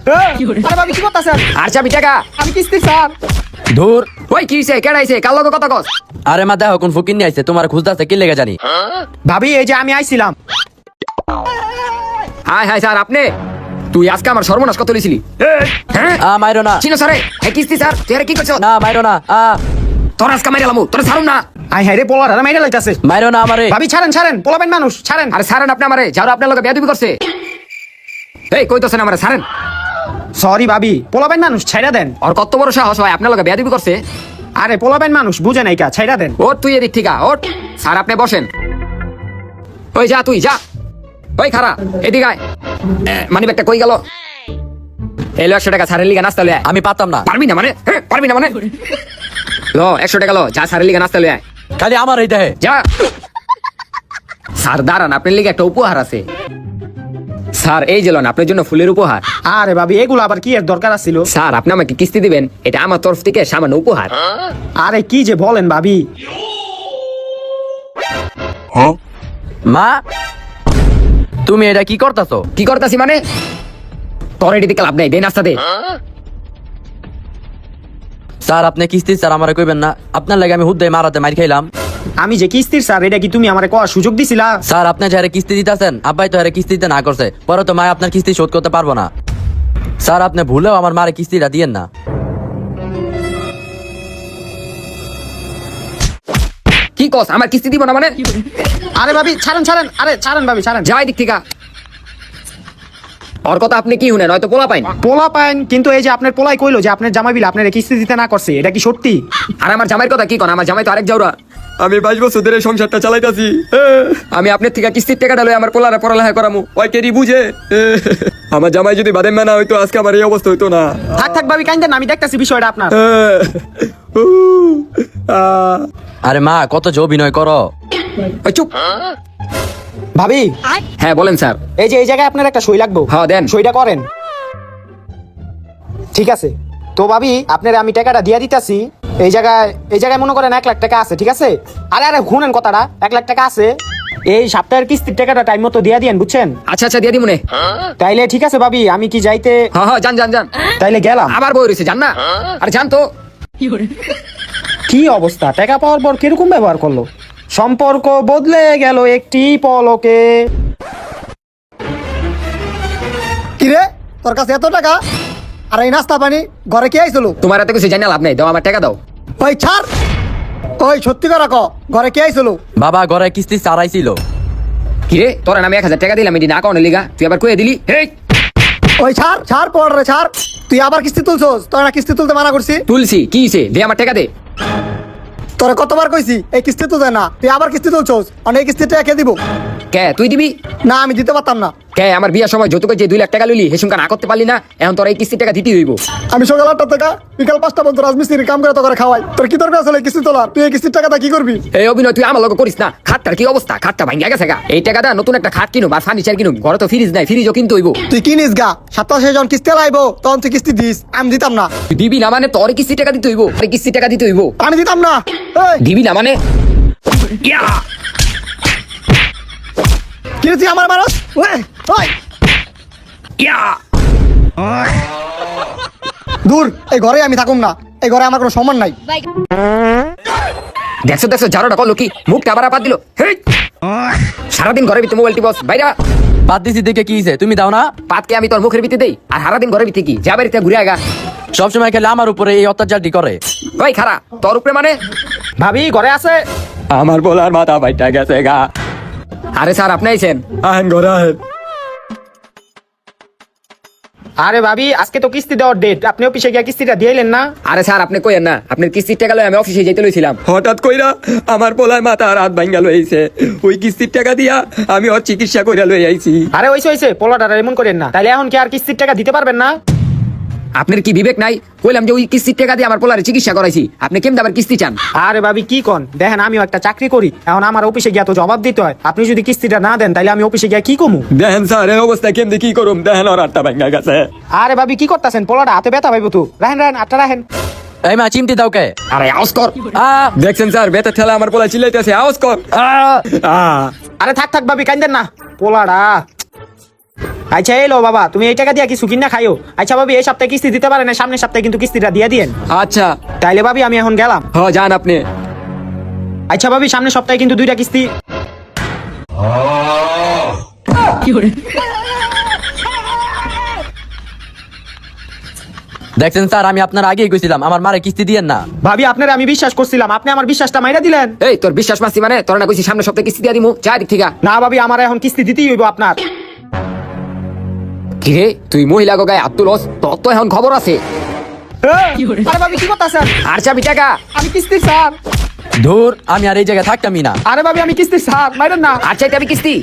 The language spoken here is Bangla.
আরে ভাবি কি করতেছেন? আর চাবি টাকা আমি কিস্তি স্যার। ধুর। ওই কি হইছে কেডাইছে কাল লগে কথা কস আরে মা দেখো কোন ফকির নিয়ে আইছে তোমার খুঁজতাছে কি লেগে জানি। ভাবি এই যে আমি আইছিলাম। হাই হাই স্যার আপনি তুই আজকে আমার সর্বনাশ কত লিছিলি হ্যাঁ মাইরো না। চিনো স্যারে হ্যাঁ কিস্তি স্যার তুই আরে কি করছ না মাইরো না। তোর আজকে মাইরা লামু তোর ছাড়ুম না আই হাই রে পোলার মাইরা লাইতাছে। মাইরো না আমারে। ভাবি ছাড়েন ছাড়েন, পোলাবেন মানুষ ছাড়েন। আরে ছাড়েন আপনি আমারে যারা আপনার লগে বেয়াদবি করছে এই কইতাছেন আমারে ছাড়েন সরি ভাবি, পোলাবেন মানুষ ছাইরা দেন। আর কত বড় সাহস হয় আপনার লগে বেয়াদবি করছে আরে পোলাবেন মানুষ বুঝে নাই কা, ছাইরা দেন। ওর তুই এদিক থেকে ওর স্যার আপনি বসেন ওই যা তুই যা ওই খারা এদিকে আয় মানি ব্যাগটা কই গেল এলো 100 টাকা ছাড়ের লিগা নাস্তা লয়ে আয়। আমি পারতাম না। পারবি না মানে পারবি না মানে লো 100 টাকা লো যা ছাড়ের লিগা নাস্তা লয়ে আয়। খালি আমার এই দেহে। যা স্যার দাঁড়ান আপনার লিগে একটা উপহার আছে স্যার এই যে লন আপনার জন্য ফুলের উপহার আরে ভাবি এগুলো আবার কি এর দরকার ছিল? স্যার আপনি আমাকে কিস্তি দিবেন এটা আমার তরফ থেকে সামান্য উপহার আরে কি যে বলেন ভাবি। মা তুমি এটা কি করতাছো? কি করতাছি মানে তোর এদিকে লাভ নাই দে নাস্তা দে স্যার আপনি কিস্তি স্যার আমারে কইবেন না। আপনার লাগে আমি হুদ্দাই মারাতে মার খাইলাম। আমি যে কিস্তির স্যার, এটা কি তুমি আমারে কোয়া সুযোগ দিছিলা? স্যার আপনি যারে কিস্তি দিতেছেন আব্বাই তো হারে কিস্তি দিতে না করছে, পরে তো মা আপনার কিস্তি শোধ করতে পারবো না। স্যার আপনি ভুলেও আমার মারে কিস্তিটা দিয়েন না। কি কস আমার কিস্তি দিব না মানে আরে ভাবি ছাড়েন ছাড়েন, আরে ছাড়েন ভাবি ছাড়েন। যাই দিক থেকে ওর কথা আপনি কি শুনেন হয়তো পোলা পাইন পোলা পাইন, কিন্তু এই যে আপনার পোলাই কইলো যে আপনার জামাই বিল আপনার কিস্তি দিতে না করছে, এটা কি সত্যি? আর আমার জামাইয়ের কথা কি কোন আমার জামাই তো আরেক যাওরা আমি 22 বছর ধরে সংসারটা চালাইতাছি আমি আপনার থেকে কিস্তির টাকাটা লই আমার পোলারে পড়ালেখা করামু ওই কেরি বুঝে আমার জামাই যদি বাদেম না হইতো আজকে আমার এই অবস্থা হইতো না থাক থাক ভাবি কাইন্দেন না, আমি দেখতাছি বিষয়টা আপনার। আরে মা কত যে অভিনয় করো। ওই চুপ ভাবি হ্যাঁ বলেন স্যার এই যে এই জায়গায় আপনার একটা সই লাগবে। হ্যাঁ দেন সইটা করেন। ঠিক আছে তো ভাবি আপনার আমি টাকাটা দিয়ে দিতাছি। এই জায়গায় মনে করেন 1 লাখ টাকা আছে, ঠিক আছে? আরে আরে শুনেন কথাটা, 1 লাখ টাকা আছে। এই সপ্তাহের কিস্তির টাকাটা টাইম মতো দিয়ে দিয়েন, বুঝছেন? আচ্ছা আচ্ছা দিয়ে দি মনে তাইলে ঠিক আছে ভাবি, আমি কি যাইতে? হ্যাঁ হ্যাঁ যান যান যান তাইলে গেলাম। আবার বই রয়েছে জান না আরে জান তো কি অবস্থা, টাকা পাওয়ার পর কিরকম ব্যবহার করলো? সম্পর্ক বদলে গেল একটি পলকে। কিরে তোর কাছে এত টাকা আর এই নাস্তা পানি ঘরে কে আইছিল? তোমার এত কিছু জানি লাভ নাই দাও আমার টাকা দাও ওই ছাড়, ওই সত্যি করে ক ঘরে কে আইছিল? বাবা ঘরে কিস্তি চারাইছিল। কিরে তোর আমি 1000 টাকা দিলাম এটি না কারণে লিগা তুই আবার কয়ে দিলি হেই ওই ছাড় ছাড় পড় রে ছাড়, তুই আবার কিস্তি তুলছস? তোর না কিস্তি তুলতে মানা করছি? তুলসি কি হইছে দে আমার টাকা দে তোরে কতবার কইছি এই কিস্তি তুলতে না, তুই আবার কিস্তি তুলছস? অনেক কিস্তি টাকা কে দিব? কে তুই দিবি না আমি দিতে পারতাম না। কে আমার বিয়ার সময় যৌতুকে যে 2 লাখ টাকা লইলি হেসুমকা না করতে পারলি না এখন তোর এই কিস্তি টাকা দিতে হইব আমি সকাল 8টা থেকে বিকাল 5টা পর্যন্ত রাজমিস্ত্রির কাম করে তো করে খাওয়াই, তোর কি দরকার আসলে কিস্তি তোলার? তুই এই কিস্তির টাকাটা কি করবি? এই অভিনয় তুই আমার লগে করিস না খাটটার কি অবস্থা খাটটা ভাঙ্গা গেছে গা এই টাকাটা নতুন একটা খাট কিনুম আর ফার্নিচার কিনুম ঘরে তো ফ্রিজ নাই ফ্রিজও কিনতে হইব তুই কিনিস গা, 27 জন কিস্তি লাইবো তখন তুই কিস্তি দিস, আমি দিতাম না। তুই দিবি না মানে তোর কিস্তি টাকা দিতে হইব আরে কিস্তি টাকা দিতে হইব আমি দিতাম না। এই দিবি না মানে ইয়া কি রে তুই আমার মানুষ? ওই ওই ইয়া দূর, এই ঘরে আমি থাকুম না, এই ঘরে আমার কোনো সম্মান নাই। দেখছো দেখছো জারোটা করলো কি মুখটা আবার আপাত দিল হেই সারাদিন ঘরের ভিতরে মোবাইল টিপস বাইরা বাদ দিছি দেখে কি হইছে তুমি দাও না? পাতকে আমি তোর মুখের ভিতরে দেই আর সারাদিন ঘরের ভিতরে কি যা বাড়িতে ঘুরে আগা সবসময় খেলে আমার উপরে এই অত্যাচারটি করে। ওই খারা তোর উপরে মানে ভাবি ঘরে আছে? আমার বলার মাথা বাইটা গেছে গা আরে স্যার আপনি আইছেন আহেন ঘরে আহেন আরে ভাবি আজকে তো কিস্তি দেওয়ার ডেট, আপনি অফিসে গিয়ে কিস্তিটা দিয়েলেন না? আরে স্যার আপনি কইেন না আপনার কিস্তির টাকা লই আমি অফিসে যাইতে লইছিলাম হঠাৎ কইরা আমার পোলার মাথা রাত ভাঙ্গা লইছে ওই কিস্তির টাকা দিয়া আমি ওর চিকিৎসা কইরা লই আইছি আরে হইছে পোলাটা এমন করেন না, তাইলে এখন কি আর কিস্তির টাকা দিতে পারবেন না? আপনার কি বিবেক নাই কইলাম যে ওই কিস্তির টাকা দিয়ে আমার পোলারে চিকিৎসা করাইছি আপনি কেমন আবার কিস্তি চান আরে ভাবি কি কোন, দেখেন আমিও একটা চাকরি করি, এখন আমার অফিসে গিয়া তো জবাব দিতে হয়। আপনি যদি কিস্তিটা না দেন তাইলে আমি অফিসে গিয়া কি কমু? দেখেন স্যার এই অবস্থা কেমনে কি করুম দেখেন ওর আটটা ভাঙ্গা গেছে আরে ভাবি কি করতেছেন? পোলাটা হাতে ব্যথা পাইবো তো, রাহেন রাহেন আটটা রাহেন। এই মা চিমটি দাও কে? আরে আওয়াজ কর দেখছেন স্যার বেতের ঠেলা আমার পোলা চিল্লাইতেছে আওয়াজ কর আরে থাক থাক ভাবি কাইন্দেন না, পোলাটা আচ্ছা এলো বাবা, তুমি এই টাকা দিয়ে কিছু কিনা খাইও। আচ্ছা ভাবি, এই সপ্তাহে কিস্তি দিতে পারে না, সামনের সপ্তাহে কিন্তু কিস্তিটা দিয়ে দিয়েন। আচ্ছা তাইলে ভাবি আমি এখন গেলাম। যান আপনি। আচ্ছা ভাবি, সামনের সপ্তাহে কিন্তু 2টা কিস্তি। দেখছেন স্যার, আমি আপনার আগেই কইছিলাম আমার মারে কিস্তি দিয়েন না। ভাবি আপনারে আমি বিশ্বাস করছিলাম, আপনি আমার বিশ্বাসটা মাইরা দিলেন। এই তোর বিশ্বাস মাসি মানে তোর না কইছি সামনের সপ্তাহে কিস্তি দিয়ে দিমু, যা দিক থেকে। না ভাবি, আমার এখন কিস্তি দিতেই হইব আপনার। কি রে তুই মহিলা গায়ে হাত তুলস, তোর তো এখন খবর আছে। আরে ভাবি কি করতেছেন? আর চাবি টাকা। আমি কিস্তির স্যার। ধুর, আমি আর এই জায়গায় থাকতামই না। আরে ভাবি আমি কিস্তির স্যার, মাইরেন না। আর চাইতে আমি কিস্তি।